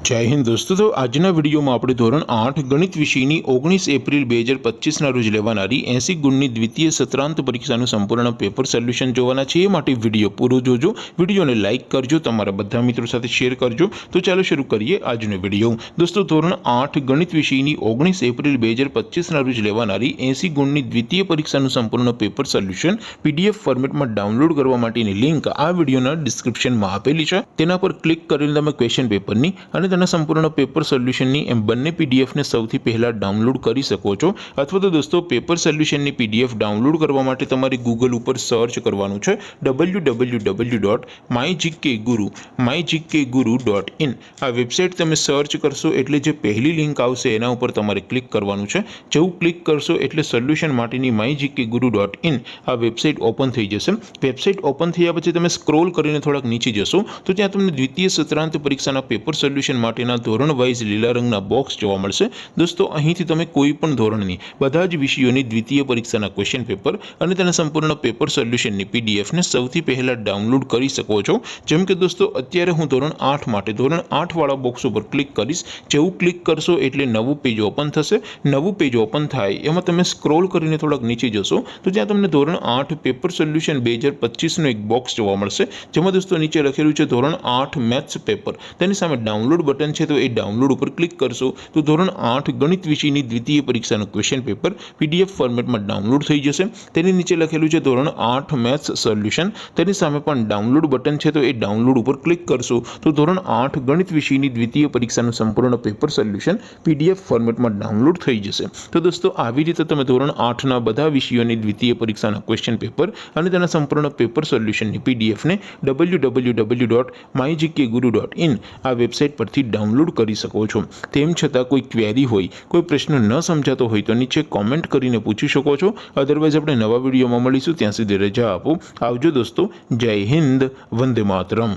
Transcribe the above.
जय हिंद दोस्तों। तो आजना वीडियो में આપણે ધોરણ 8 ગણિત વિષયની 19 એપ્રિલ 2025 ના રોજ લેવાનારી 80 ગુણની દ્વિતીય સત્રાંત પરીક્ષાનું સંપૂર્ણ પેપર સોલ્યુશન જોવાના છે। એ માટે વિડિયો પૂરો જોજો, વિડિયોને લાઈક કરજો, તમારા બધા મિત્રો સાથે શેર કરજો। તો ચાલો શરૂ કરીએ આજનો વિડિયો। દોસ્તો ધોરણ 8 ગણિત વિષયની 19 એપ્રિલ 2025 ના રોજ લેવાનારી 80 ગુણની દ્વિતીય પરીક્ષાનું સંપૂર્ણ પેપર સોલ્યુશન પીડીએફ ફોર્મેટમાં ડાઉનલોડ કરવા માટેની લિંક આ વિડિયોના ડિસ્ક્રિપ્શનમાં આપેલી છે। તેના પર ક્લિક કરીને તમે ક્વેશ્ચન પેપરની અને તેના સંપૂર્ણ પેપર સોલ્યુશનની એમ બંને પીડીએફને સૌથી પહેલાં ડાઉનલોડ કરી શકો છો। અથવા તો દોસ્તો પેપર સોલ્યુશનની પીડીએફ ડાઉનલોડ કરવા માટે તમારે ગૂગલ ઉપર સર્ચ કરવાનું છે www.mygkguru.in। આ વેબસાઇટ તમે સર્ચ કરશો એટલે જે પહેલી લિંક આવશે એના ઉપર તમારે ક્લિક કરવાનું છે। જેવું ક્લિક કરશો એટલે સોલ્યુશન માટેની mygkguru.in આ વેબસાઇટ ઓપન થઈ જશે। વેબસાઇટ ઓપન થયા પછી તમે સ્ક્રોલ કરીને થોડાક નીચે જશો તો ત્યાં તમને દ્વિતીય સત્રાંત પરીક્ષાના પેપર સોલ્યુશન માટેના ધોરણ વાઇઝ લીલા રંગના બોક્સ જોવા મળશે। દોસ્તો અહીંથી તમે કોઈ પણ ધોરણની બધા જ વિષયોની દ્વિતીય પરીક્ષાના ક્વેશ્ચન પેપર અને તેના સંપૂર્ણ પેપર સોલ્યુશનની પીડીએફને સૌથી પહેલા ડાઉનલોડ કરી શકો છો। જેમ કે દોસ્તો અત્યારે હું ધોરણ 8 માટે ધોરણ 8 વાળા બોક્સ ઉપર ક્લિક કરીશ। જેવું ક્લિક કરશો એટલે નવું પેજ ઓપન થશે। નવું પેજ ઓપન થાય એમાં તમે સ્ક્રોલ કરીને થોડાક નીચે જશો તો ત્યાં તમને ધોરણ 8 પેપર સોલ્યુશન 2025 નું એક બોક્સ જોવા મળશે। જેમાં દોસ્તો નીચે લખેલું છે ધોરણ 8 મેથ્સ પેપર। તેની સામે ડાઉનલોડ બટન છે, તો એ ડાઉનલોડ ઉપર ક્લિક કરશો તો ધોરણ 8 ગણિત વિષયની દ્વિતીય પરીક્ષાનું ક્વેશ્ચન પેપર પીડીએફ ફોર્મેટમાં ડાઉનલોડ થઈ જશે। તેની નીચે લખેલું છે ધોરણ 8 મેથ્સ સોલ્યુશન। તેની સામે પણ ડાઉનલોડ બટન છે, તો એ ડાઉનલોડ ઉપર ક્લિક કરશો તો ધોરણ 8 ગણિત વિષયની દ્વિતીય પરીક્ષાનું સંપૂર્ણ પેપર સોલ્યુશન પીડીએફ ફોર્મેટમાં ડાઉનલોડ થઈ જશે। તો દોસ્તો આવી રીતે તમે ધોરણ 8ના બધા વિષયોની દ્વિતીય પરીક્ષાના ક્વેશ્ચન પેપર અને તેના સંપૂર્ણ પેપર સોલ્યુશનની પીડીએફને www.mygkguru.in આ વેબસાઇટ પરથી ડાઉનલોડ કરી શકો છો। તેમ છતાં કોઈ ક્વેરી હોય, કોઈ પ્રશ્ન ન સમજાતો હોય તો નીચે કોમેન્ટ કરીને પૂછી શકો છો। અધરવાઇઝ આપણે નવા વિડીયોમાં મળીશું, ત્યાં સુધી રજા આપો। આવજો દોસ્તો। જય હિન્દ, વંદે માતરમ।